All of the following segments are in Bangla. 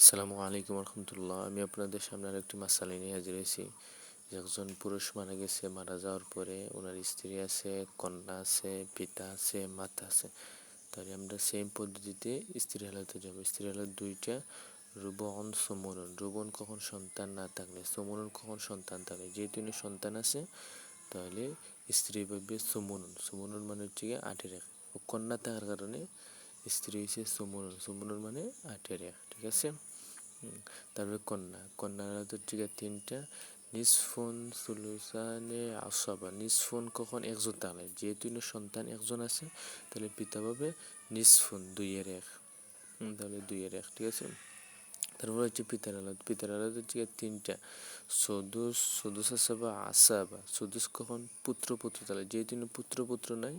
আসসালামু আলাইকুম রহমতুল্লাহ। আমি আপনাদের সামনে আরেকটি মাসালা নিয়ে হাজির হয়েছি। একজন পুরুষ মারা গেছে, মারা যাওয়ার পরে ওনার স্ত্রী আছে, কন্যা আছে, পিতা আছে, মাতা আছে। তাহলে আমরা সেম পদ্ধতিতে স্ত্রী হালাতে যাব। স্ত্রী হালাত দুইটা, রুবন সমনন। রুবন কখন সন্তান না থাকলে, সমনন কখন সন্তান থাকলে। যেহেতু সন্তান আছে তাহলে স্ত্রী ভাববে সমনন। সমনন মানে হচ্ছে গিয়ে 8-1। কন্যা থাকার কারণে স্ত্রী হচ্ছে সমনন। সমনন মানে 8-1, ঠিক আছে। তারপরে কন্যার হচ্ছে গিয়ে তিনটা, নিসফুন, সুলুসানে, আসবা। নিসফুন কখন একজন থাকলে, যেহেতু সন্তান একজন আছে তাহলে পিতা পাবে নিসফুন, 2-1। তাহলে 2-1, ঠিক আছে। তারপর হচ্ছে পিতার আলাদা। পিতার আলাদা হচ্ছে তিনটা, সদুস, সদুস আসাবা, আসাবা। সদুস কখন পুত্র তাহলে, যেহেতু পুত্র নাই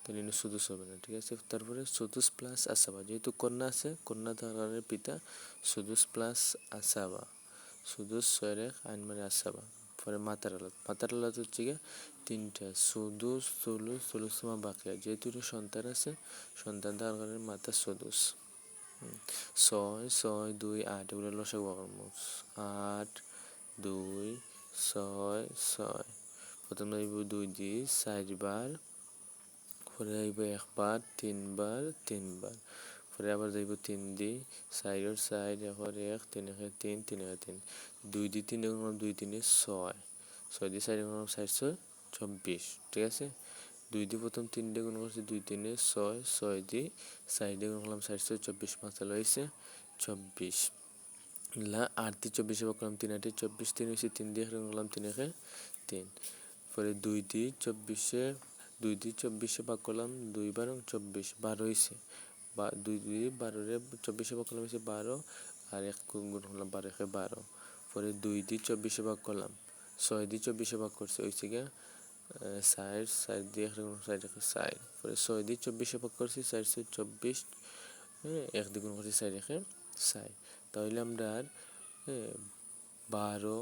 তাহলে সদুস হবে না, ঠিক আছে। তারপরে সদুস প্লাস আসাবা, যেহেতু কন্যা আছে, কন্যা থাকার পিতা সদুস প্লাস আসাবা। সদুস 6-1 আইন মানে আসাবা। পরে মাতার আলাদ হচ্ছে গিয়ে তিনটা, সদুস, সলুস, সলুসমা বাকিয়া। যেহেতু সন্তান আছে, সন্তান থাকার কারণে মাতা সদুস। 6, 6, 2, 8, এগুলো লসাগু কর্ম। 8, 2, 6, 6। প্রথমে আইব 2 দিয়ে 4 বার, পরে আইব 1 বার, 3 বার, 3 বার। পরে আবার যাইব 3 দিয়ে 4 4, 1 3 1 3, 3 1 3। 2 দিয়ে 3 গুণ 2 3 6, 6 দিয়ে 4 গুণ 4 6 24, ঠিক আছে। 2 দিয়ে প্রথম 3 দিয়ে গুণ করছি 2 3 6, 6 দিয়ে 4 দিয়ে গুণ করলাম 4 6 24, মাসালা হয়েছে 24। 8 দিয়ে 24 ভাগ করলাম 3 8 24, 3 হয়েছে 3 দিয়ে গুণ করলাম 3 1 3। পরে 2 দিয়ে 24 ভাগ করলাম 2 বার 24, 12 হয়েছে। 2 দিয়ে 12 24 ভাগ করলাম হয়েছে 12, আর 1 গুণ করলাম 12 1 12। পরে 2 দিয়ে 24 ভাগ করলাম, 6 দিয়ে 24 ভাগ করছে হয়েছে গিয়া 4, 4 দিয়ে 4 1 4। পরে 6 দিয়ে 24 ভাগ করছি 4 6 24, 1 দিয়ে গুণ করছি 4 1 4। তাহলে আমরা আর 12,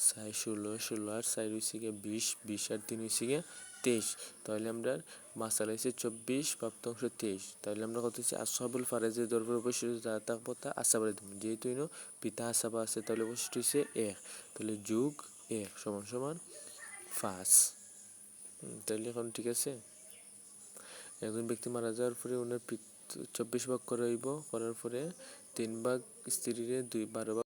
4 16, 16 আর 4 হয়েছে গিয়ে 20, 20 আর 3 হয়েছে গিয়ে 23। তাহলে আমরা মাসালা হয়েছে 24, প্রাপ্তাংশ 23। তাহলে আমরা কত হচ্ছে আসহাবুল ফারাজের দরবার অবশ্যই যা থাকবো তা আসাবারে দেবো। যেহেতু পিতা আসাবা আছে তাহলে অবশ্যই হচ্ছে 1, তাহলে যোগ 1 সমান সমান 5। তাহলে এখন ঠিক আছে। একজন ব্যক্তি মারা যাওয়ার পরে ওনার 24 ভাগ করা হইব, করার পরে 3 ভাগ স্ত্রীরে 12 ভাগ